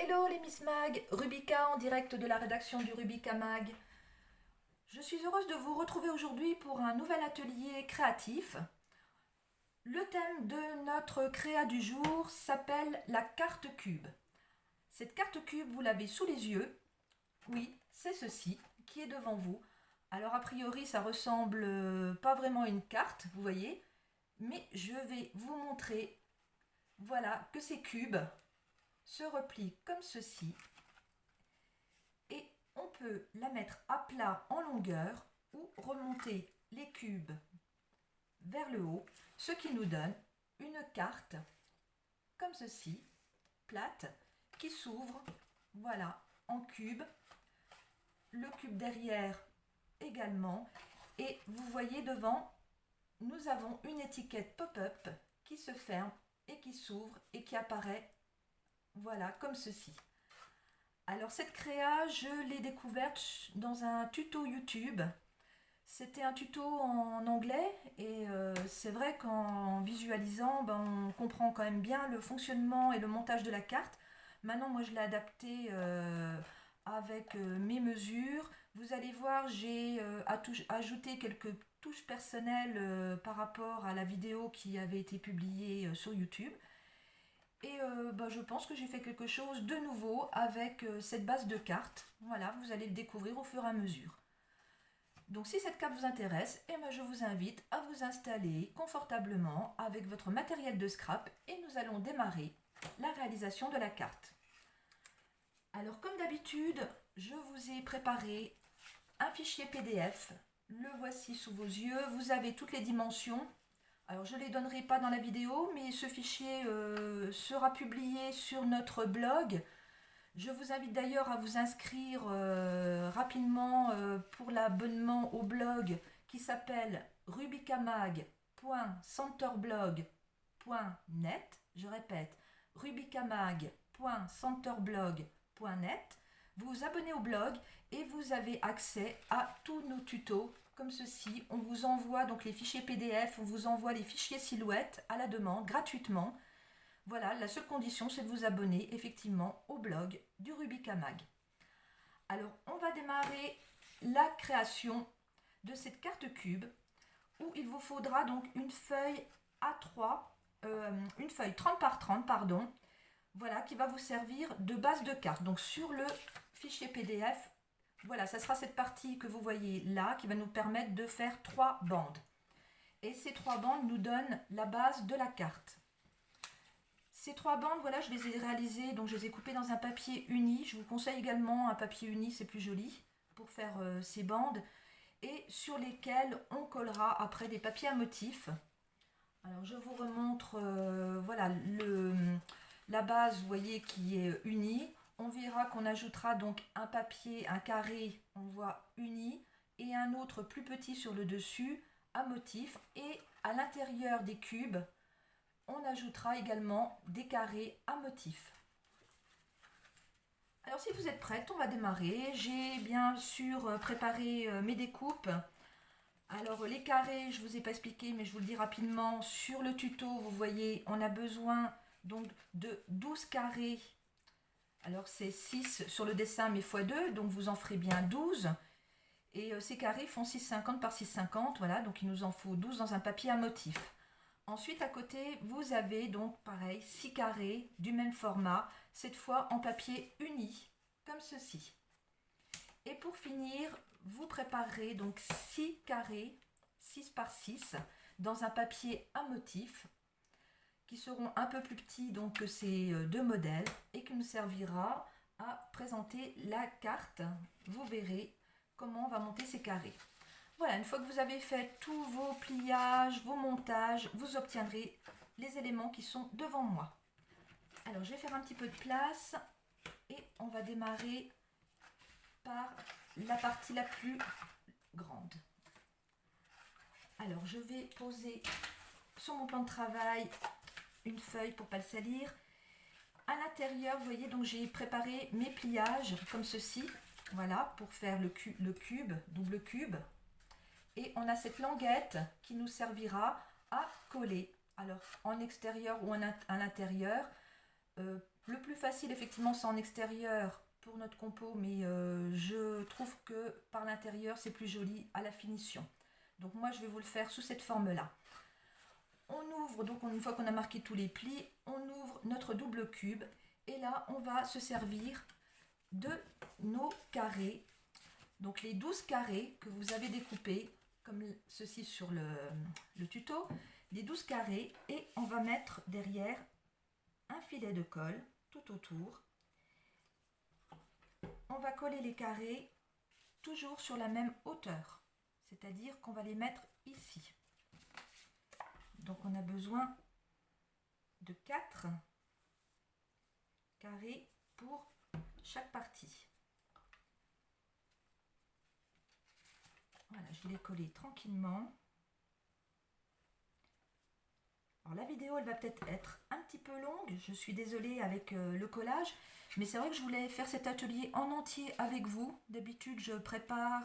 Hello les Miss Mag, Rubica en direct de la rédaction du Rubica Mag. Je suis heureuse de vous retrouver aujourd'hui pour un nouvel atelier créatif. Le thème de notre créa du jour s'appelle la carte cube. Cette carte cube, vous l'avez sous les yeux. Oui, c'est ceci qui est devant vous. Alors a priori, ça ressemble pas vraiment à une carte, vous voyez, mais je vais vous montrer, voilà, que ces cubes se replie comme ceci et on peut la mettre à plat en longueur ou remonter les cubes vers le haut, ce qui nous donne une carte comme ceci, plate, qui s'ouvre, voilà, en cube, le cube derrière également, et vous voyez devant, nous avons une étiquette pop-up qui se ferme et qui s'ouvre et qui apparaît, voilà, comme ceci. Alors cette créa, je l'ai découverte dans un tuto YouTube. C'était un tuto en anglais et c'est vrai qu'en visualisant, on comprend quand même bien le fonctionnement et le montage de la carte. Maintenant, moi je l'ai adapté avec mes mesures. Vous allez voir, j'ai ajouté quelques touches personnelles par rapport à la vidéo qui avait été publiée sur YouTube. Et je pense que j'ai fait quelque chose de nouveau avec cette base de cartes. Voilà, vous allez le découvrir au fur et à mesure. Donc si cette carte vous intéresse, je vous invite à vous installer confortablement avec votre matériel de scrap et nous allons démarrer la réalisation de la carte. Alors comme d'habitude, je vous ai préparé un fichier PDF. Le voici sous vos yeux. Vous avez toutes les dimensions. Alors je ne les donnerai pas dans la vidéo, mais ce fichier sera publié sur notre blog. Je vous invite d'ailleurs à vous inscrire rapidement pour l'abonnement au blog qui s'appelle rubicamag.centerblog.net. Je répète, rubicamag.centerblog.net. Vous vous abonnez au blog et vous avez accès à tous nos tutos comme ceci. On vous envoie donc les fichiers PDF, on vous envoie les fichiers silhouettes à la demande gratuitement. Voilà, la seule condition c'est de vous abonner effectivement au blog du Rubica Mag. Alors on va démarrer la création de cette carte cube où il vous faudra donc une feuille A3, une feuille 30 par 30 pardon, voilà, qui va vous servir de base de carte. Donc sur le fichier PDF, voilà, ça sera cette partie que vous voyez là qui va nous permettre de faire 3 bandes. Et ces 3 bandes nous donnent la base de la carte. Ces 3 bandes, voilà, je les ai réalisées, donc je les ai coupées dans un papier uni. Je vous conseille également un papier uni, c'est plus joli pour faire ces bandes. Et sur lesquelles on collera après des papiers à motifs. Alors je vous remontre, voilà, la base, vous voyez, qui est unie. On verra qu'on ajoutera donc un papier, un carré, on voit uni, et un autre plus petit sur le dessus, à motif. Et à l'intérieur des cubes, on ajoutera également des carrés à motif. Alors si vous êtes prête, on va démarrer. J'ai bien sûr préparé mes découpes. Alors les carrés, je ne vous ai pas expliqué, mais je vous le dis rapidement. Sur le tuto, vous voyez, on a besoin donc de 12 carrés. Alors c'est 6 sur le dessin, mais x2, donc vous en ferez bien 12. Et ces carrés font 6,50 par 6,50, voilà, donc il nous en faut 12 dans un papier à motif. Ensuite, à côté, vous avez donc pareil 6 carrés du même format, cette fois en papier uni, comme ceci. Et pour finir, vous préparerez donc 6 carrés, 6 par 6, dans un papier à motif, qui seront un peu plus petits donc, que ces deux modèles, et qui nous servira à présenter la carte. Vous verrez comment on va monter ces carrés. Voilà, une fois que vous avez fait tous vos pliages, vos montages, vous obtiendrez les éléments qui sont devant moi. Alors, je vais faire un petit peu de place et on va démarrer par la partie la plus grande. Alors, je vais poser sur mon plan de travail une feuille pour ne pas le salir. À l'intérieur, vous voyez, donc j'ai préparé mes pliages comme ceci. Voilà, pour faire le cube, double cube. Et on a cette languette qui nous servira à coller. Alors en extérieur ou à l'intérieur, Le plus facile, effectivement, c'est en extérieur pour notre compo, mais je trouve que par l'intérieur, c'est plus joli à la finition. Donc moi, je vais vous le faire sous cette forme-là. On ouvre, donc une fois qu'on a marqué tous les plis, on ouvre notre double cube. Et là, on va se servir de nos carrés. Donc les 12 carrés que vous avez découpés, comme ceci sur le tuto, les 12 carrés, et on va mettre derrière un filet de colle tout autour. On va coller les carrés toujours sur la même hauteur, c'est-à-dire qu'on va les mettre ici. Donc on a besoin de 4 carrés pour chaque partie. Voilà, je vais les coller tranquillement. Alors la vidéo, elle va peut-être être un petit peu longue, je suis désolée avec le collage, mais c'est vrai que je voulais faire cet atelier en entier avec vous. D'habitude, je prépare,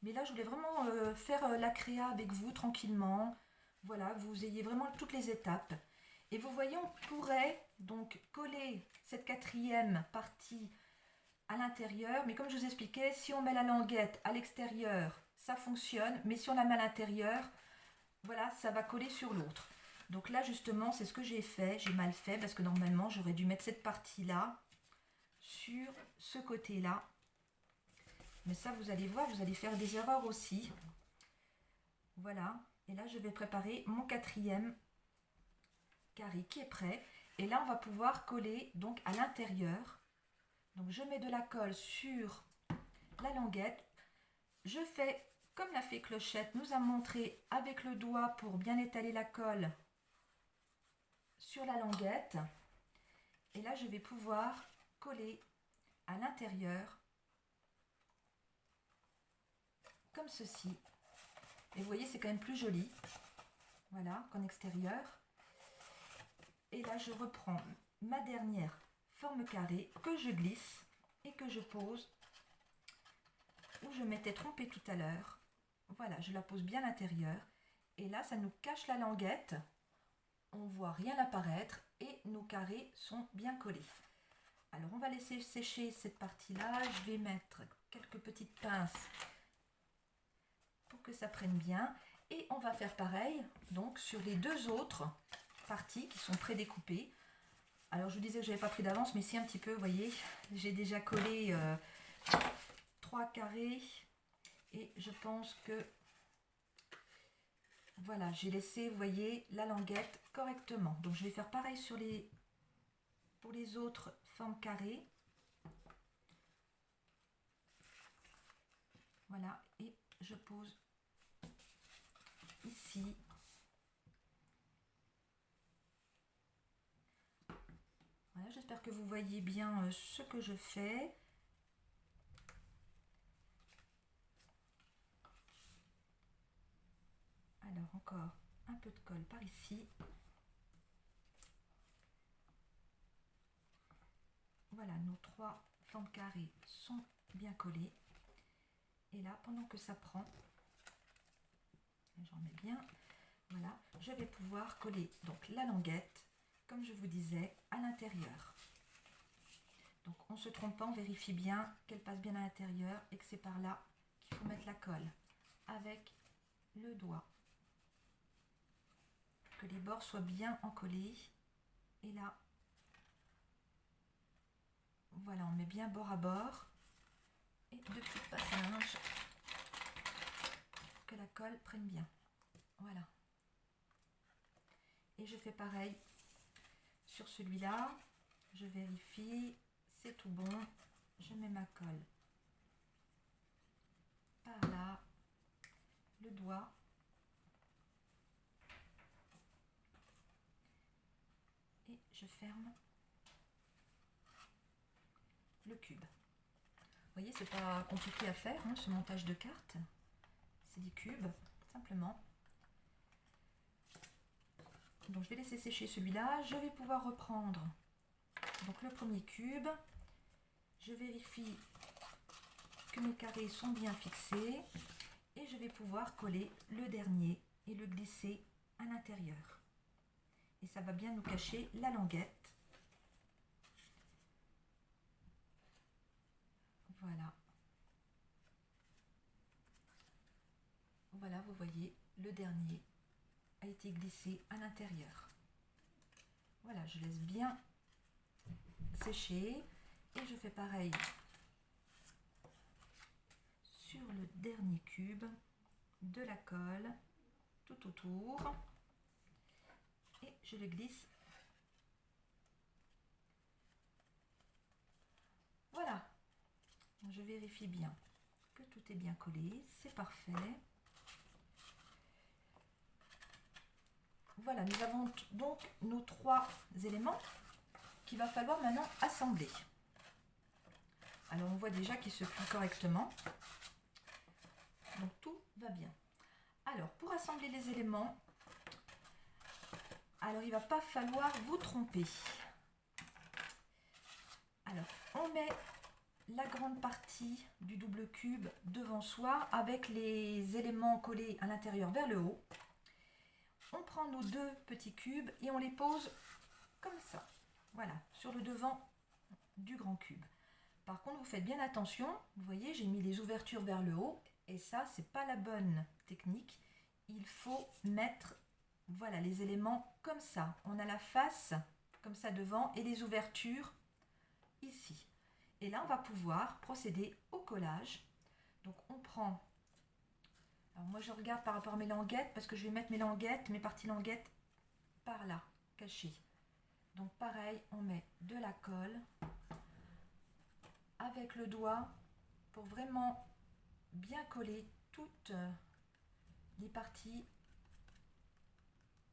mais là, je voulais vraiment faire la créa avec vous tranquillement. Voilà, vous ayez vraiment toutes les étapes. Et vous voyez, on pourrait donc coller cette quatrième partie à l'intérieur, mais comme je vous expliquais, si on met la languette à l'extérieur, ça fonctionne, mais si on la met à l'intérieur, voilà, ça va coller sur l'autre. Donc là, justement, c'est ce que j'ai fait. J'ai mal fait parce que normalement, j'aurais dû mettre cette partie-là sur ce côté-là. Mais ça, vous allez voir, vous allez faire des erreurs aussi. Voilà. Et là, je vais préparer mon quatrième carré qui est prêt. Et là, on va pouvoir coller donc à l'intérieur. Donc, je mets de la colle sur la languette. Je fais comme la fée Clochette nous a montré avec le doigt pour bien étaler la colle sur la languette. Et là, je vais pouvoir coller à l'intérieur comme ceci. Et vous voyez, c'est quand même plus joli, voilà, qu'en extérieur. Et là, je reprends ma dernière forme carrée que je glisse et que je pose où je m'étais trompée tout à l'heure. Voilà, je la pose bien à l'intérieur. Et là, ça nous cache la languette. On ne voit rien apparaître et nos carrés sont bien collés. Alors, on va laisser sécher cette partie-là. Je vais mettre quelques petites pinces pour que ça prenne bien. Et on va faire pareil donc sur les deux autres parties qui sont prédécoupées. Alors, je vous disais que je n'avais pas pris d'avance, mais si un petit peu, vous voyez, j'ai déjà collé 3 carrés et je pense que voilà, j'ai laissé, vous voyez, la languette correctement. Donc, je vais faire pareil pour les autres formes carrées. Voilà, et je pose ici. Voilà, j'espère que vous voyez bien ce que je fais. Alors, encore un peu de colle par ici. Voilà, nos 3 formes carrées sont bien collées. Et là, pendant que ça prend, j'en mets bien, voilà, je vais pouvoir coller donc la languette, comme je vous disais, à l'intérieur. Donc, on ne se trompe pas, on vérifie bien qu'elle passe bien à l'intérieur et que c'est par là qu'il faut mettre la colle avec le doigt. Que les bords soient bien encollés. Et là, voilà, on met bien bord à bord. Et deux petites passages que la colle prenne bien. Voilà. Et je fais pareil sur celui-là. Je vérifie, c'est tout bon. Je mets ma colle par là, le doigt. Et je ferme le cube. Vous voyez, c'est pas compliqué à faire, hein, ce montage de cartes. C'est des cubes, simplement. Donc je vais laisser sécher celui-là. Je vais pouvoir reprendre donc le premier cube. Je vérifie que mes carrés sont bien fixés. Et je vais pouvoir coller le dernier et le glisser à l'intérieur. Et ça va bien nous cacher la languette. Voilà, vous voyez, le dernier a été glissé à l'intérieur. Voilà, je laisse bien sécher et je fais pareil sur le dernier cube, de la colle tout autour et je le glisse. Voilà, je vérifie bien que tout est bien collé, c'est parfait. Voilà, nous avons donc nos 3 éléments qu'il va falloir maintenant assembler. Alors on voit déjà qu'il se plie correctement, donc tout va bien. Alors pour assembler les éléments, alors il ne va pas falloir vous tromper. Alors on met la grande partie du double cube devant soi avec les éléments collés à l'intérieur vers le haut. On prend nos 2 petits cubes et on les pose comme ça, voilà, sur le devant du grand cube. Par contre, vous faites bien attention, vous voyez, j'ai mis les ouvertures vers le haut et ça, c'est pas la bonne technique. Il faut mettre, voilà, les éléments comme ça. On a la face comme ça devant et les ouvertures ici. Et là, on va pouvoir procéder au collage. Donc, on prend... Alors moi je regarde par rapport à mes languettes parce que je vais mettre mes languettes, mes parties languettes par là, cachées. Donc pareil, on met de la colle avec le doigt pour vraiment bien coller toutes les parties,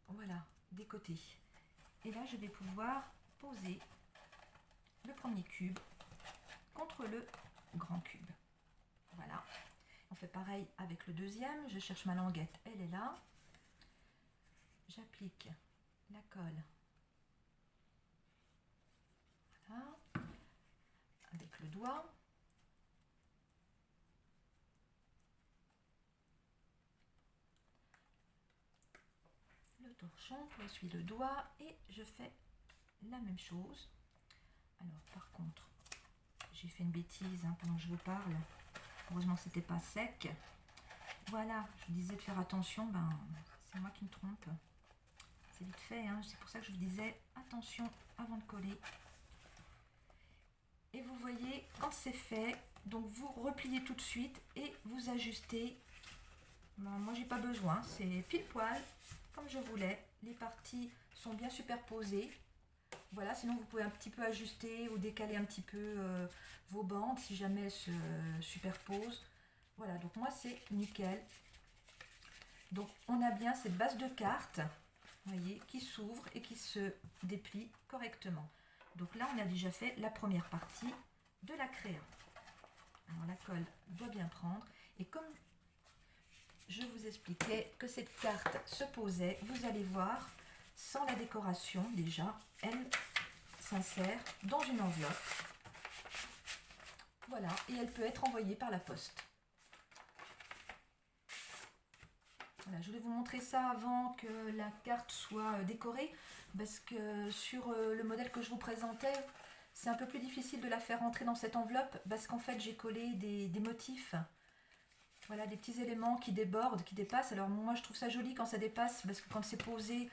voilà, des côtés. Et là je vais pouvoir poser le premier cube contre le grand cube. Voilà. On fait pareil avec le deuxième, je cherche ma languette, elle est là. J'applique la colle, voilà, avec le doigt. Le torchon, je suis le doigt et je fais la même chose. Alors par contre, j'ai fait une bêtise pendant que je vous parle. Heureusement que c'était pas sec. Voilà, je vous disais de faire attention, c'est moi qui me trompe. C'est vite fait, c'est pour ça que je vous disais attention avant de coller. Et vous voyez, quand c'est fait, donc vous repliez tout de suite et vous ajustez. Moi j'ai pas besoin, c'est pile poil comme je voulais. Les parties sont bien superposées. Voilà, sinon vous pouvez un petit peu ajuster ou décaler un petit peu vos bandes si jamais elles se superposent. Voilà, donc moi c'est nickel. Donc on a bien cette base de carte, vous voyez, qui s'ouvre et qui se déplie correctement. Donc là on a déjà fait la première partie de la créa. Alors la colle doit bien prendre et comme je vous expliquais que cette carte se posait, vous allez voir, sans la décoration déjà, elle s'insère dans une enveloppe. Voilà, et elle peut être envoyée par la poste. Voilà, je voulais vous montrer ça avant que la carte soit décorée, parce que sur le modèle que je vous présentais, c'est un peu plus difficile de la faire rentrer dans cette enveloppe, parce qu'en fait j'ai collé des motifs. Voilà, des petits éléments qui débordent, qui dépassent. Alors moi je trouve ça joli quand ça dépasse, parce que quand c'est posé,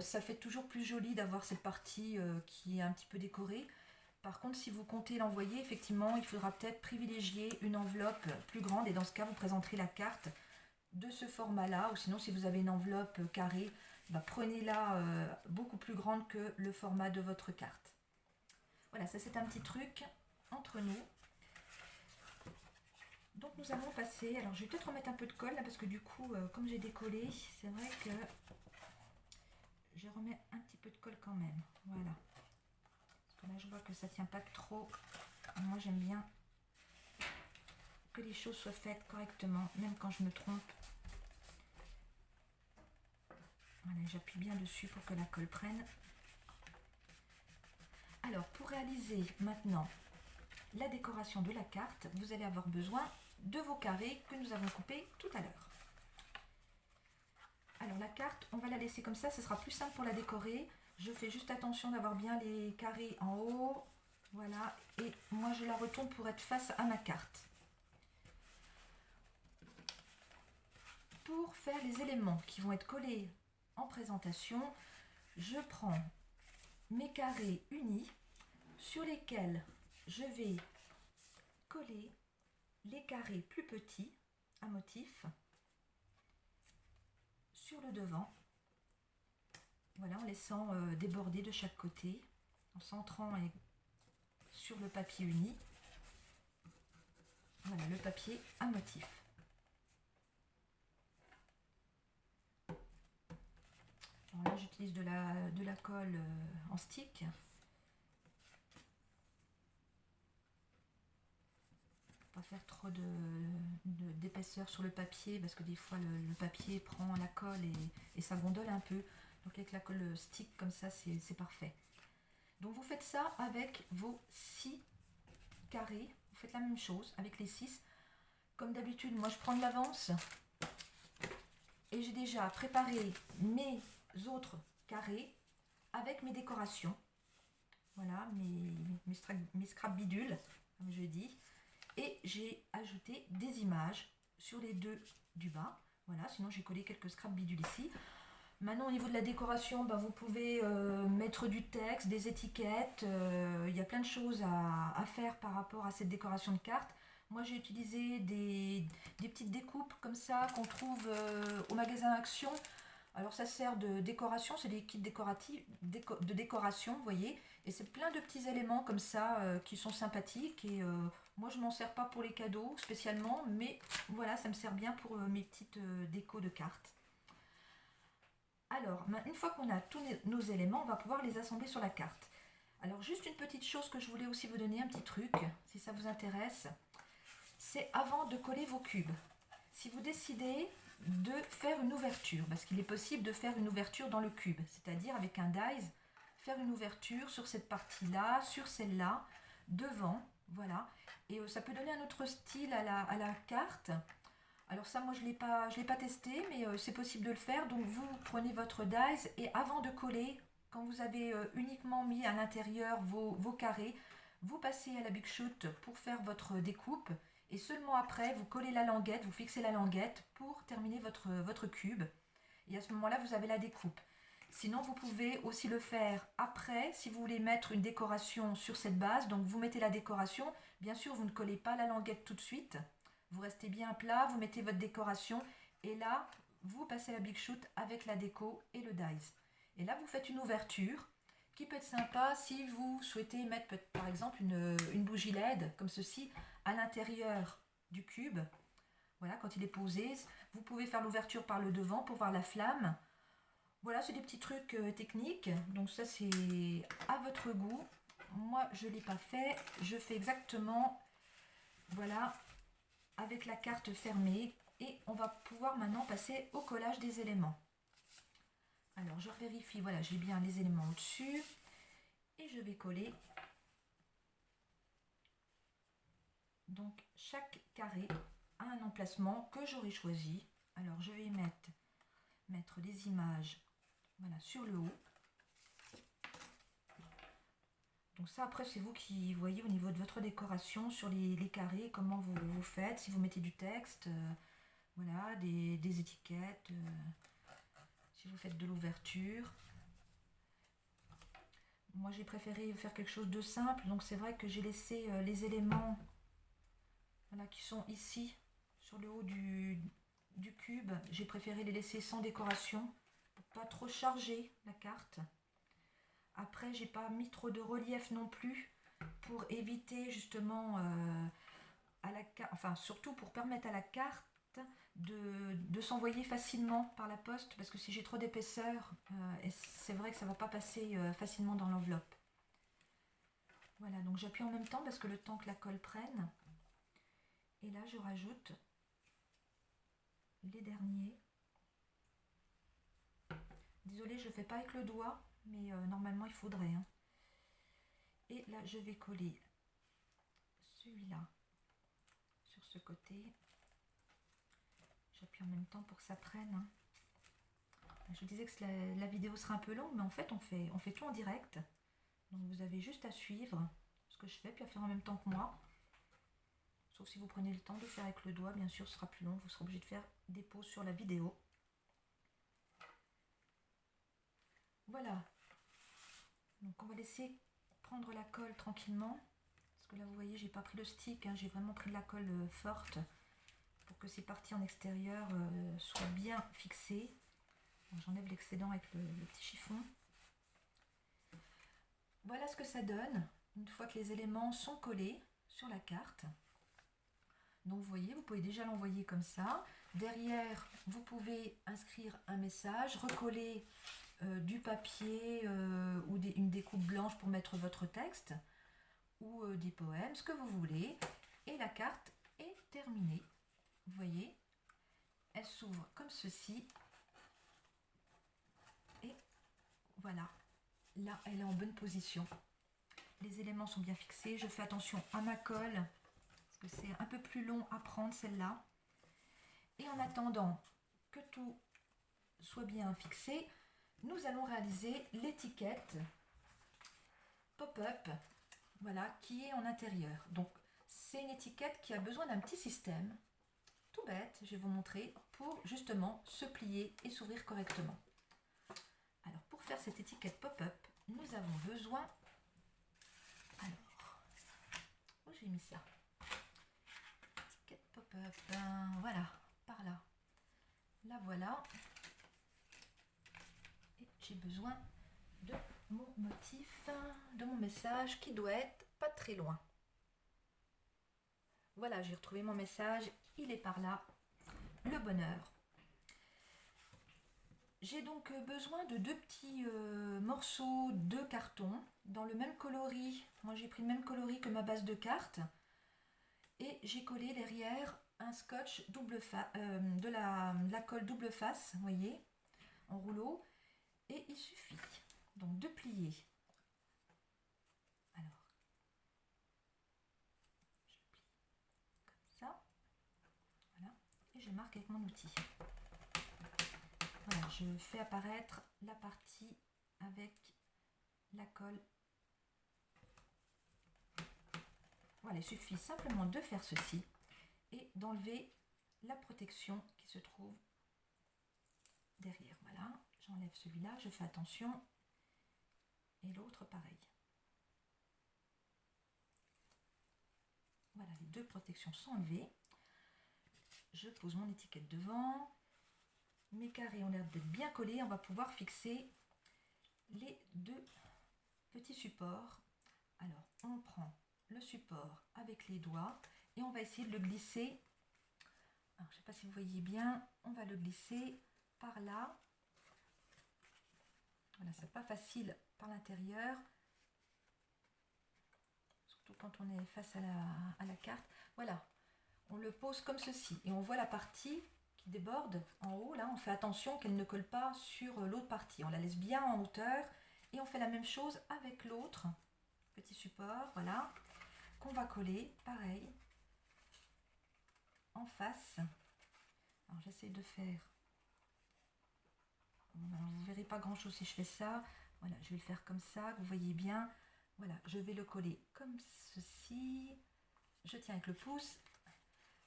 ça fait toujours plus joli d'avoir cette partie qui est un petit peu décorée. Par contre, si vous comptez l'envoyer, effectivement, il faudra peut-être privilégier une enveloppe plus grande. Et dans ce cas, vous présenterez la carte de ce format-là. Ou sinon, si vous avez une enveloppe carrée, prenez-la beaucoup plus grande que le format de votre carte. Voilà, ça c'est un petit truc entre nous. Donc nous allons passer, alors je vais peut-être remettre un peu de colle là parce que du coup comme j'ai décollé, c'est vrai que je remets un petit peu de colle quand même, voilà. Parce que là je vois que ça tient pas trop, moi j'aime bien que les choses soient faites correctement, même quand je me trompe. Voilà, j'appuie bien dessus pour que la colle prenne. Alors pour réaliser maintenant la décoration de la carte, vous allez avoir besoin de vos carrés que nous avons coupés tout à l'heure. Alors la carte, on va la laisser comme ça, ce sera plus simple pour la décorer. Je fais juste attention d'avoir bien les carrés en haut, voilà, et moi je la retourne pour être face à ma carte. pour faire les éléments qui vont être collés en présentation, je prends mes carrés unis sur lesquels je vais coller les carrés plus petits à motif sur le devant. Voilà, en laissant déborder de chaque côté, en centrant sur le papier uni. Voilà, le papier à motif. Alors là, j'utilise de la colle en stick. Pas faire trop d'épaisseur sur le papier parce que des fois le papier prend la colle et ça gondole un peu. Donc avec la colle stick comme ça, c'est parfait. Donc vous faites ça avec vos 6 carrés. Vous faites la même chose avec les 6. Comme d'habitude, moi je prends de l'avance et j'ai déjà préparé mes autres carrés avec mes décorations. Voilà, mes scrap bidules, comme je dis. Et j'ai ajouté des images sur les deux du bas. Voilà, sinon j'ai collé quelques scrap bidules ici. Maintenant au niveau de la décoration, vous pouvez mettre du texte, des étiquettes. Il y a plein de choses à faire par rapport à cette décoration de carte. Moi j'ai utilisé des petites découpes comme ça qu'on trouve au magasin Action. Alors ça sert de décoration, c'est des kits décoratifs, de décoration, vous voyez. Et c'est plein de petits éléments comme ça qui sont sympathiques. Et moi je m'en sers pas pour les cadeaux spécialement, mais voilà, ça me sert bien pour mes petites décos de cartes. Alors, une fois qu'on a tous nos éléments, on va pouvoir les assembler sur la carte. Alors juste une petite chose que je voulais aussi vous donner, un petit truc, si ça vous intéresse, c'est avant de coller vos cubes. Si vous décidez de faire une ouverture, parce qu'il est possible de faire une ouverture dans le cube, c'est-à-dire avec un dies, faire une ouverture sur cette partie-là, sur celle-là, devant, voilà. Et ça peut donner un autre style à la carte. Alors ça, moi, je l'ai pas testé, mais c'est possible de le faire. Donc vous prenez votre dies et avant de coller, quand vous avez uniquement mis à l'intérieur vos carrés, vous passez à la Big Shoot pour faire votre découpe. Et seulement après, vous collez la languette, vous fixez la languette pour terminer votre cube. Et à ce moment-là, vous avez la découpe. Sinon, vous pouvez aussi le faire après, si vous voulez mettre une décoration sur cette base. Donc, vous mettez la décoration. Bien sûr, vous ne collez pas la languette tout de suite. Vous restez bien plat, vous mettez votre décoration. Et là, vous passez la Big Shoot avec la déco et le dies. Et là, vous faites une ouverture qui peut être sympa si vous souhaitez mettre par exemple une bougie LED comme ceci à l'intérieur du cube. Voilà, quand il est posé, vous pouvez faire l'ouverture par le devant pour voir la flamme. Voilà, c'est des petits trucs techniques, donc ça c'est à votre goût. Moi je ne l'ai pas fait, je fais exactement, voilà, avec la carte fermée. Et on va pouvoir maintenant passer au collage des éléments. Alors je vérifie, voilà, j'ai bien les éléments au-dessus. Et je vais coller donc chaque carré à un emplacement que j'aurai choisi. Alors je vais mettre des images, voilà, sur le haut. Donc ça après c'est vous qui voyez au niveau de votre décoration sur les carrés comment vous faites, si vous mettez du texte, voilà, des étiquettes, si vous faites de l'ouverture. Moi j'ai préféré faire quelque chose de simple, donc c'est vrai que j'ai laissé les éléments, voilà, qui sont ici sur le haut du cube. J'ai préféré les laisser sans décoration pour pas trop charger la carte. Après j'ai pas mis trop de relief non plus pour éviter justement surtout pour permettre à la carte de s'envoyer facilement par la poste, parce que si j'ai trop d'épaisseur, c'est vrai que ça ne va pas passer facilement dans l'enveloppe. Voilà, donc j'appuie en même temps parce que le temps que la colle prenne. Et là, je rajoute les derniers. Désolée, je ne fais pas avec le doigt, mais normalement il faudrait. Hein. Et là, je vais coller celui-là sur ce côté. J'appuie en même temps pour que ça prenne. Hein. Je disais que la vidéo sera un peu longue, mais en fait, on fait tout en direct. Donc vous avez juste à suivre ce que je fais, puis à faire en même temps que moi. Sauf si vous prenez le temps de faire avec le doigt, bien sûr ce sera plus long, vous serez obligé de faire des pauses sur la vidéo. Voilà, donc on va laisser prendre la colle tranquillement, parce que là vous voyez j'ai pas pris le stick, hein, j'ai vraiment pris de la colle forte pour que ces parties en extérieur soient bien fixées. J'enlève l'excédent avec le petit chiffon. Voilà ce que ça donne une fois que les éléments sont collés sur la carte. Donc vous voyez, vous pouvez déjà l'envoyer comme ça. Derrière, vous pouvez inscrire un message, recoller du papier ou une découpe blanche pour mettre votre texte ou des poèmes, ce que vous voulez. Et la carte est terminée. Vous voyez, elle s'ouvre comme ceci. Et voilà, là elle est en bonne position. Les éléments sont bien fixés. Je fais attention à ma colle, parce que c'est un peu plus long à prendre celle-là. Et en attendant que tout soit bien fixé, nous allons réaliser l'étiquette pop-up, voilà, qui est en intérieur. Donc c'est une étiquette qui a besoin d'un petit système, tout bête, je vais vous montrer, pour justement se plier et s'ouvrir correctement. Alors pour faire cette étiquette pop-up, nous avons besoin, alors, où j'ai mis ça? Étiquette pop-up, voilà, par là. La voilà. Et j'ai besoin de mon motif, de mon message qui doit être pas très loin. Voilà, j'ai retrouvé mon message, il est par là, le bonheur. J'ai donc besoin de deux petits morceaux de carton dans le même coloris. Moi j'ai pris le même coloris que ma base de carte et j'ai collé derrière un scotch de la colle double face, vous voyez, en rouleau. Et il suffit donc de plier. Alors, je plie comme ça, voilà, et je marque avec mon outil. Voilà, je fais apparaître la partie avec la colle. Voilà, il suffit simplement de faire ceci et d'enlever la protection qui se trouve derrière. Voilà, j'enlève celui-là, je fais attention. Et l'autre pareil. Voilà, les deux protections sont enlevées. Je pose mon étiquette devant. Mes carrés ont l'air d'être bien collés. On va pouvoir fixer les deux petits supports. Alors, on prend le support avec les doigts et on va essayer de le glisser. Alors, je ne sais pas si vous voyez bien. On va le glisser par là. Voilà, c'est pas facile par l'intérieur. Surtout quand on est face à la carte. Voilà, on le pose comme ceci et on voit la partie qui déborde en haut. Là, on fait attention qu'elle ne colle pas sur l'autre partie. On la laisse bien en hauteur et on fait la même chose avec l'autre petit support, voilà, qu'on va coller, pareil, en face. Alors, j'essaie de faire... Alors, vous ne verrez pas grand-chose si je fais ça. Voilà, je vais le faire comme ça, vous voyez bien. Voilà, je vais le coller comme ceci. Je tiens avec le pouce.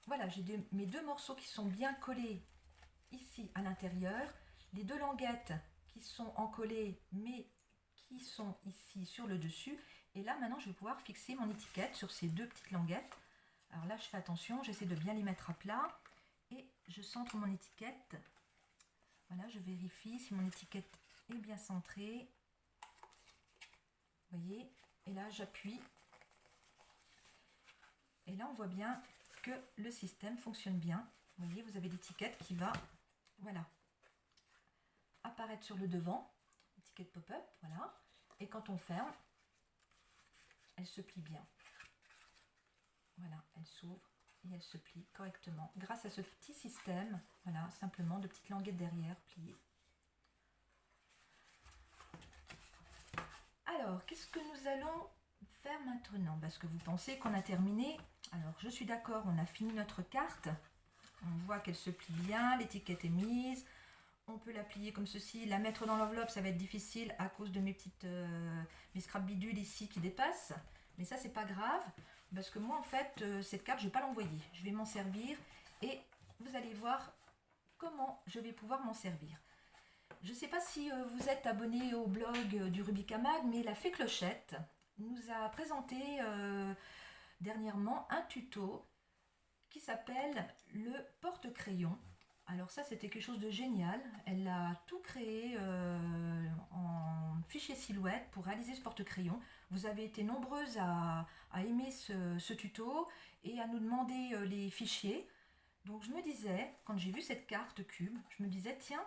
Voilà, j'ai mes deux morceaux qui sont bien collés ici à l'intérieur. Les deux languettes qui sont encollées, mais qui sont ici sur le dessus. Et là, maintenant, je vais pouvoir fixer mon étiquette sur ces deux petites languettes. Alors là, je fais attention, j'essaie de bien les mettre à plat. Et je centre mon étiquette. Voilà, je vérifie si mon étiquette est bien centrée. Vous voyez, et là j'appuie. Et là on voit bien que le système fonctionne bien. Vous voyez, vous avez l'étiquette qui va, voilà, apparaître sur le devant. Étiquette pop-up, voilà. Et quand on ferme, elle se plie bien. Voilà, elle s'ouvre et elle se plie correctement. Grâce à ce petit système, voilà, simplement de petites languettes derrière pliées. Alors, qu'est-ce que nous allons faire maintenant? Parce que vous pensez qu'on a terminé. Alors, je suis d'accord, on a fini notre carte. On voit qu'elle se plie bien, l'étiquette est mise. On peut la plier comme ceci. La mettre dans l'enveloppe, ça va être difficile à cause de mes scrap bidules ici qui dépassent. Mais ça, c'est pas grave. parce que moi en fait cette carte je ne vais pas l'envoyer, je vais m'en servir et vous allez voir comment je vais pouvoir m'en servir. Je ne sais pas si vous êtes abonné au blog du Rubik à Mag, mais la Fée Clochette nous a présenté dernièrement un tuto qui s'appelle le porte-crayon. Alors ça c'était quelque chose de génial, elle a tout créé en fichier silhouette pour réaliser ce porte-crayon. Vous avez été nombreuses à aimer ce tuto et à nous demander les fichiers. Donc je me disais, quand j'ai vu cette carte cube, je me disais tiens,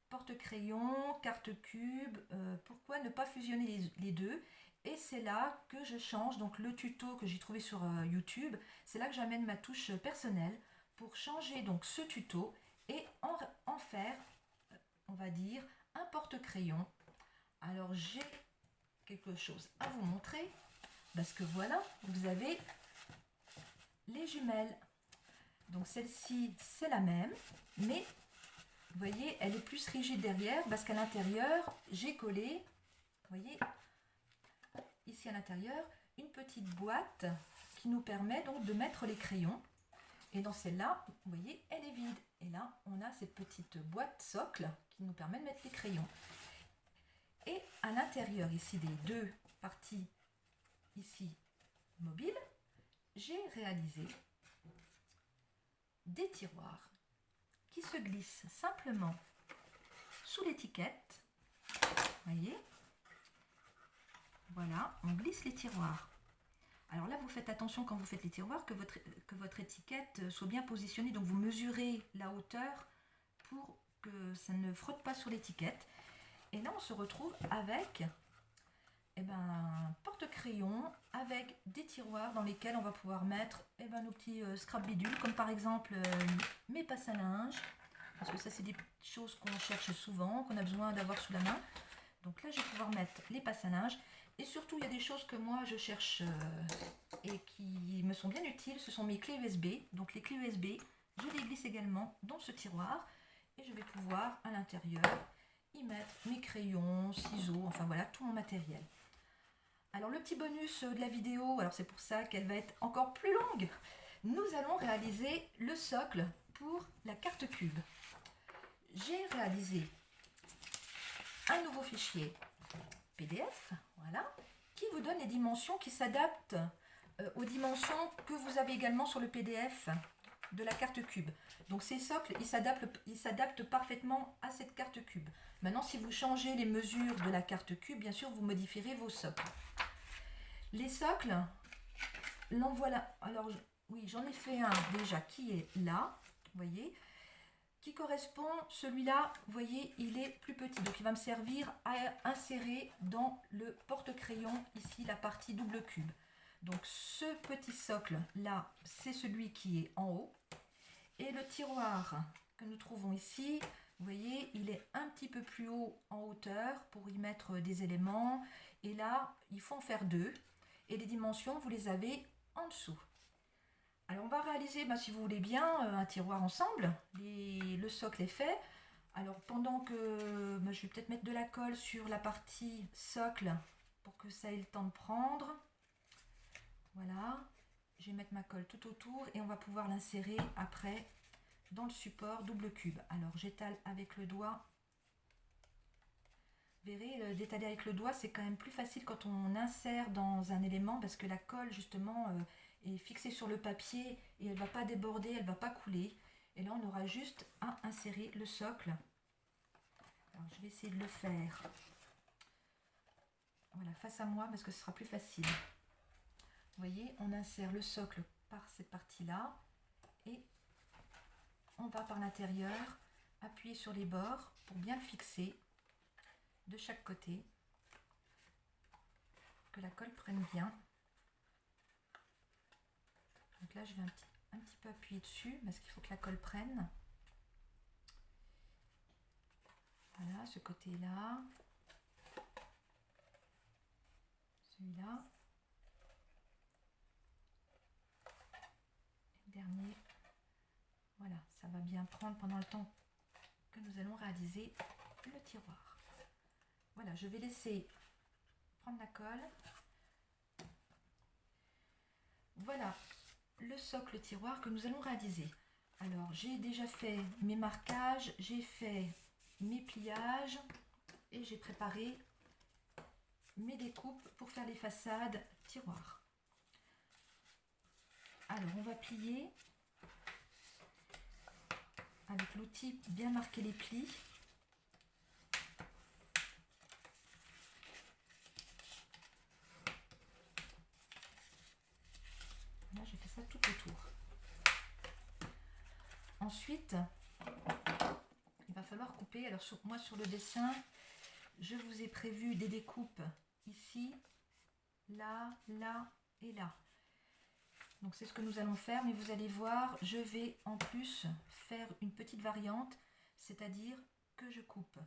porte-crayon, carte cube, pourquoi ne pas fusionner les deux? Et c'est là que je change, donc le tuto que j'ai trouvé sur YouTube, c'est là que j'amène ma touche personnelle pour changer donc ce tuto et en faire, on va dire, un porte-crayon. Alors j'ai quelque chose à vous montrer, parce que voilà, vous avez les jumelles. Donc celle-ci, c'est la même, mais vous voyez, elle est plus rigide derrière parce qu'à l'intérieur, j'ai collé, vous voyez, ici à l'intérieur, une petite boîte qui nous permet donc de mettre les crayons. Et dans celle-là, vous voyez, elle est vide. Et là, on a cette petite boîte socle qui nous permet de mettre les crayons. Et à l'intérieur ici des deux parties ici mobiles, j'ai réalisé des tiroirs qui se glissent simplement sous l'étiquette. Vous voyez, voilà, on glisse les tiroirs. Alors là, vous faites attention quand vous faites les tiroirs que votre étiquette soit bien positionnée. Donc vous mesurez la hauteur pour que ça ne frotte pas sur l'étiquette. Et là, on se retrouve avec un porte-crayon avec des tiroirs dans lesquels on va pouvoir mettre nos petits scrap bidules, comme par exemple mes passes à linge. Parce que ça, c'est des choses qu'on cherche souvent, qu'on a besoin d'avoir sous la main. Donc là, je vais pouvoir mettre les passes à linge. Et surtout, il y a des choses que moi, je cherche et qui me sont bien utiles. Ce sont mes clés USB. Donc les clés USB, je les glisse également dans ce tiroir. Et je vais pouvoir, à l'intérieur, y mettre mes crayons, ciseaux, enfin voilà, tout mon matériel. Alors le petit bonus de la vidéo, alors c'est pour ça qu'elle va être encore plus longue. Nous allons réaliser le socle pour la carte cube. J'ai réalisé un nouveau fichier PDF, voilà, qui vous donne les dimensions qui s'adaptent aux dimensions que vous avez également sur le PDF de la carte cube. Donc ces socles, ils s'adaptent parfaitement à cette carte cube. Maintenant, si vous changez les mesures de la carte cube, bien sûr, vous modifierez vos socles. Les socles, l'en voilà. Alors, oui, j'en ai fait un déjà qui est là, vous voyez, qui correspond, celui-là, vous voyez, il est plus petit. Donc, il va me servir à insérer dans le porte-crayon, ici, la partie double cube. Donc, ce petit socle-là, c'est celui qui est en haut. Et le tiroir que nous trouvons ici, vous voyez, il est un petit peu plus haut en hauteur pour y mettre des éléments. Et là, il faut en faire deux. Et les dimensions, vous les avez en dessous. Alors, on va réaliser, si vous voulez bien, un tiroir ensemble. Le socle est fait. Alors, pendant que je vais peut-être mettre de la colle sur la partie socle pour que ça ait le temps de prendre. Voilà. Je vais mettre ma colle tout autour et on va pouvoir l'insérer après dans le support double cube. Alors j'étale avec le doigt. Vous verrez, d'étaler avec le doigt, c'est quand même plus facile quand on insère dans un élément parce que la colle justement est fixée sur le papier et elle ne va pas déborder, elle ne va pas couler. Et là on aura juste à insérer le socle. Alors je vais essayer de le faire voilà, face à moi parce que ce sera plus facile. Vous voyez, on insère le socle par cette partie-là et on va par l'intérieur appuyer sur les bords pour bien le fixer de chaque côté, que la colle prenne bien. Donc là, je vais un petit peu appuyer dessus parce qu'il faut que la colle prenne. Voilà, ce côté-là, celui-là. Dernier, voilà, ça va bien prendre pendant le temps que nous allons réaliser le tiroir. Voilà, je vais laisser prendre la colle voilà le socle tiroir que nous allons réaliser. Alors, j'ai déjà fait mes marquages, j'ai fait mes pliages et j'ai préparé mes découpes pour faire les façades tiroirs. Alors, on va plier avec l'outil, bien marquer les plis. Là, j'ai fait ça tout autour. Ensuite, il va falloir couper. Alors, moi, sur le dessin, je vous ai prévu des découpes ici, là, là et là. Donc, c'est ce que nous allons faire, mais vous allez voir, je vais en plus faire une petite variante, c'est-à-dire que je coupe.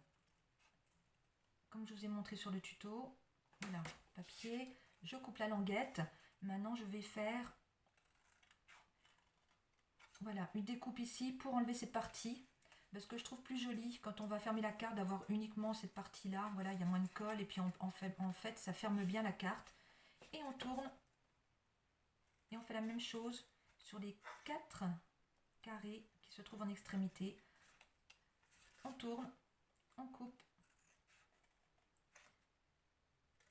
Comme je vous ai montré sur le tuto, voilà, papier, je coupe la languette. Maintenant, je vais faire voilà, une découpe ici pour enlever cette partie. Parce que je trouve plus joli quand on va fermer la carte d'avoir uniquement cette partie-là. Voilà, il y a moins de colle et puis en fait, ça ferme bien la carte. Et on tourne et on fait la même chose sur les 4 carrés qui se trouvent en extrémité. On tourne, on coupe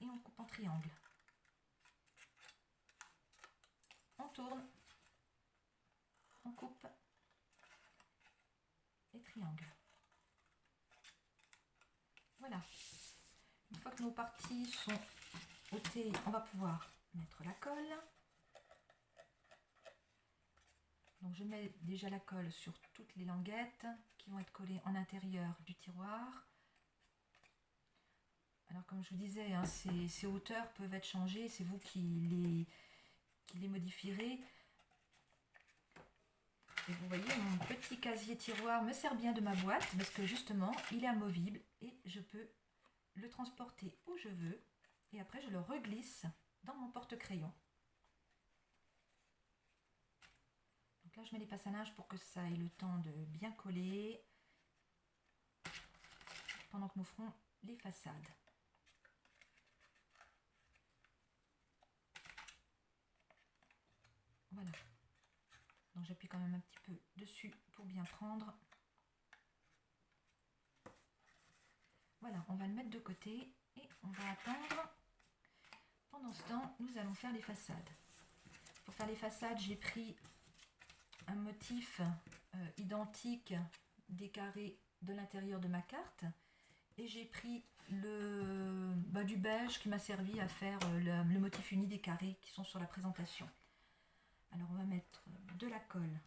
et on coupe en triangle. On tourne, on coupe et triangle. Voilà. Une fois que nos parties sont ôtées, on va pouvoir mettre la colle. Donc je mets déjà la colle sur toutes les languettes qui vont être collées en intérieur du tiroir. Alors comme je vous disais, hein, ces hauteurs peuvent être changées, c'est vous qui les modifierez. Et vous voyez, mon petit casier tiroir me sert bien de ma boîte parce que justement, il est amovible et je peux le transporter où je veux. Et après, je le reglisse dans mon porte-crayon. Donc là, je mets les passes à linge pour que ça ait le temps de bien coller pendant que nous ferons les façades. Voilà. Donc j'appuie quand même un petit peu dessus pour bien prendre. Voilà, on va le mettre de côté et on va attendre. Pendant ce temps, nous allons faire les façades. Pour faire les façades, j'ai pris un motif identique des carrés de l'intérieur de ma carte et j'ai pris du beige qui m'a servi à faire le motif uni des carrés qui sont sur la présentation. Alors on va mettre de la colle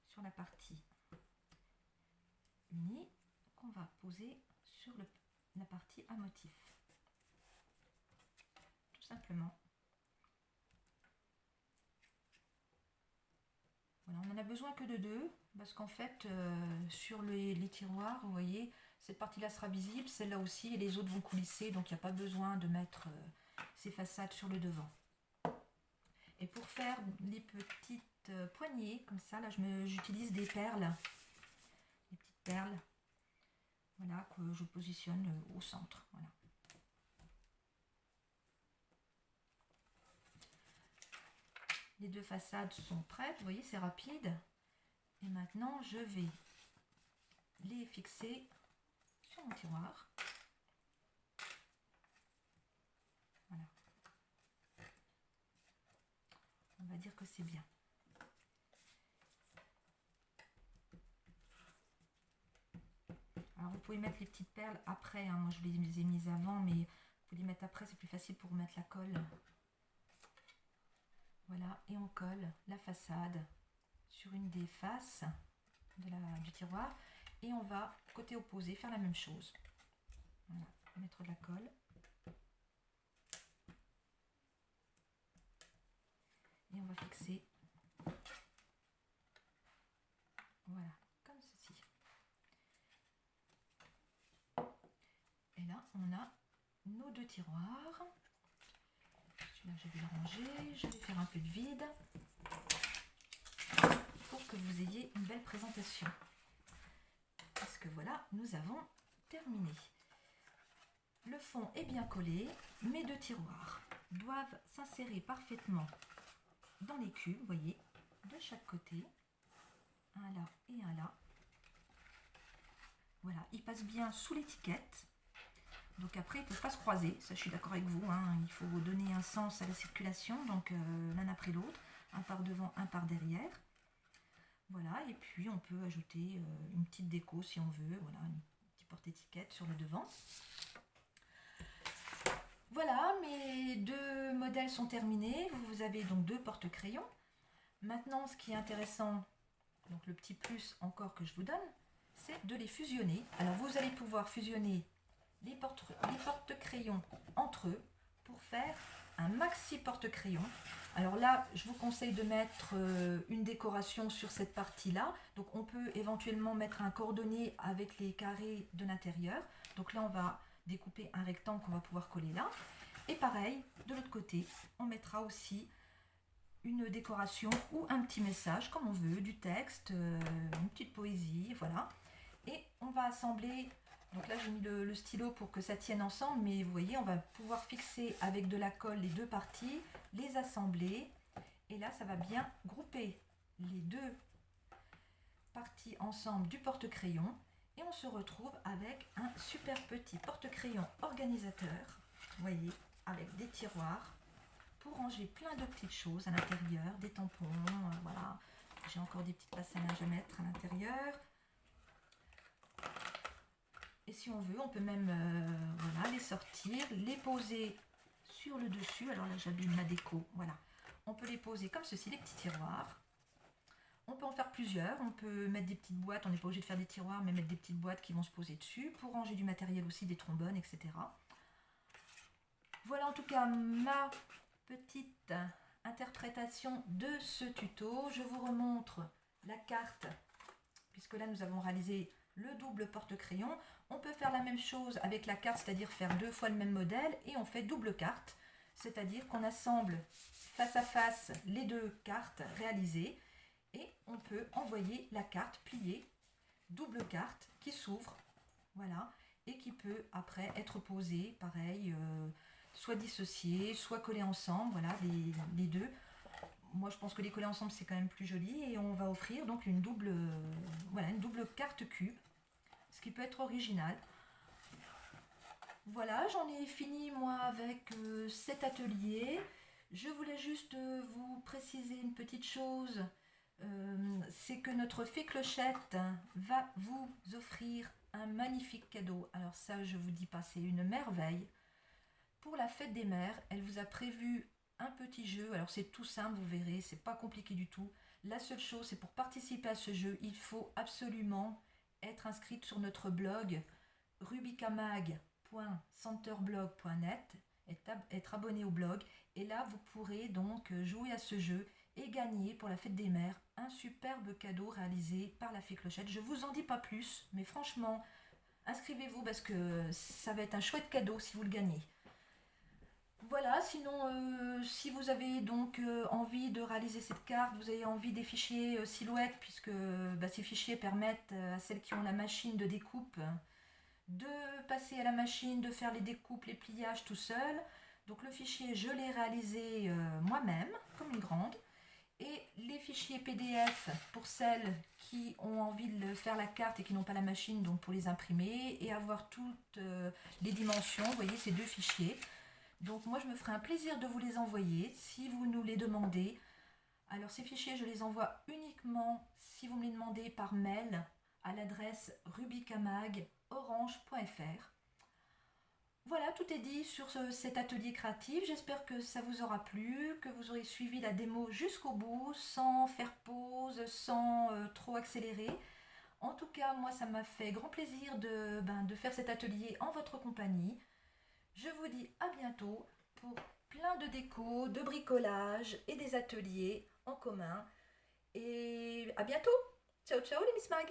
sur la partie unie qu'on va poser sur la partie à motif. Tout simplement. Voilà, on n'en a besoin que de 2 parce qu'en fait sur les tiroirs, vous voyez, cette partie-là sera visible, celle-là aussi et les autres vont coulisser, donc il n'y a pas besoin de mettre ces façades sur le devant. Et pour faire les petites poignées, comme ça, là j'utilise des perles, des petites perles, voilà, que je positionne au centre. Voilà. Les 2 façades sont prêtes, vous voyez, c'est rapide. Et maintenant, je vais les fixer sur mon tiroir. Voilà. On va dire que c'est bien. Alors, vous pouvez mettre les petites perles après. Hein. Moi, je les ai mises avant, mais vous les mettre après, c'est plus facile pour mettre la colle. Voilà, et on colle la façade sur une des faces du tiroir. Et on va, côté opposé, faire la même chose. Voilà, mettre de la colle. Et on va fixer. Voilà, comme ceci. Et là, on a nos 2 tiroirs. Celui-là, je vais le ranger. Je vais faire un peu de vide pour que vous ayez une belle présentation. Parce que voilà, nous avons terminé. Le fond est bien collé, mes 2 tiroirs. doivent s'insérer parfaitement dans les cubes, vous voyez, de chaque côté. Un là et un là. Voilà, ils passent bien sous l'étiquette. Donc après, ils ne peuvent pas se croiser, ça je suis d'accord avec vous, hein. Il faut donner un sens à la circulation, donc l'un après l'autre, un par devant, un par derrière. Voilà, et puis on peut ajouter une petite déco si on veut, voilà, une petite porte-étiquette sur le devant. Voilà, mes deux modèles sont terminés, vous avez donc deux porte-crayons. Maintenant, ce qui est intéressant, donc le petit plus encore que je vous donne, c'est de les fusionner. Alors vous allez pouvoir fusionner les porte-crayons entre eux pour faire un maxi porte-crayon. Alors là, je vous conseille de mettre une décoration sur cette partie-là. Donc on peut éventuellement mettre un cordonnier avec les carrés de l'intérieur. Donc là, on va découper un rectangle qu'on va pouvoir coller là. Et pareil, de l'autre côté, on mettra aussi une décoration ou un petit message, comme on veut, du texte, une petite poésie, voilà. Et on va assembler, donc là j'ai mis le stylo pour que ça tienne ensemble, mais vous voyez, on va pouvoir fixer avec de la colle les deux parties, les assembler, et là ça va bien grouper les deux parties ensemble du porte-crayon, et on se retrouve avec un super petit porte-crayon organisateur, vous voyez, avec des tiroirs, pour ranger plein de petites choses à l'intérieur, des tampons, voilà. J'ai encore des petites passes à linge à mettre à l'intérieur. Et si on veut, on peut même voilà, les sortir, les poser sur le dessus. Alors là, j'abîme ma déco. Voilà. On peut les poser comme ceci, les petits tiroirs. On peut en faire plusieurs. On peut mettre des petites boîtes. On n'est pas obligé de faire des tiroirs, mais mettre des petites boîtes qui vont se poser dessus pour ranger du matériel aussi, des trombones, etc. Voilà en tout cas ma petite interprétation de ce tuto. Je vous remontre la carte, puisque là nous avons réalisé le double porte-crayon. On peut faire la même chose avec la carte, c'est-à-dire faire deux fois le même modèle, et on fait double carte, c'est-à-dire qu'on assemble face à face les deux cartes réalisées, et on peut envoyer la carte pliée, double carte qui s'ouvre, voilà, et qui peut après être posée, pareil, soit dissociée, soit collée ensemble, voilà, les deux. Moi je pense que les coller ensemble c'est quand même plus joli, et on va offrir donc une double, voilà, une double carte cube, ce qui peut être original. Voilà, j'en ai fini moi avec cet atelier. Je voulais juste vous préciser une petite chose, c'est que notre fée Clochette va vous offrir un magnifique cadeau. Alors ça, je vous dis pas, c'est une merveille. Pour la fête des mères, elle vous a prévu un petit jeu. Alors c'est tout simple, vous verrez, c'est pas compliqué du tout. La seule chose, c'est pour participer à ce jeu, il faut absolument être inscrite sur notre blog rubicamag.centerblog.net, être abonné au blog, et là vous pourrez donc jouer à ce jeu et gagner pour la fête des mères un superbe cadeau réalisé par la fée Clochette. Je vous en dis pas plus, mais franchement, inscrivez-vous parce que ça va être un chouette cadeau si vous le gagnez. Voilà, sinon si vous avez donc envie de réaliser cette carte, vous avez envie des fichiers silhouettes, puisque ces fichiers permettent à celles qui ont la machine de découpe de passer à la machine, de faire les découpes, les pliages tout seul. Donc le fichier, je l'ai réalisé moi-même, comme une grande. Et les fichiers PDF pour celles qui ont envie de faire la carte et qui n'ont pas la machine, donc pour les imprimer et avoir toutes les dimensions. Vous voyez ces deux fichiers. Donc moi je me ferai un plaisir de vous les envoyer si vous nous les demandez. Alors ces fichiers je les envoie uniquement si vous me les demandez par mail à l'adresse rubicamag@orange.fr. Voilà, tout est dit sur cet atelier créatif. J'espère que ça vous aura plu, que vous aurez suivi la démo jusqu'au bout, sans faire pause, sans trop accélérer. En tout cas, moi, ça m'a fait grand plaisir de faire cet atelier en votre compagnie. Je vous dis à bientôt pour plein de déco, de bricolage et des ateliers en commun. Et à bientôt. Ciao, ciao les Miss Mag.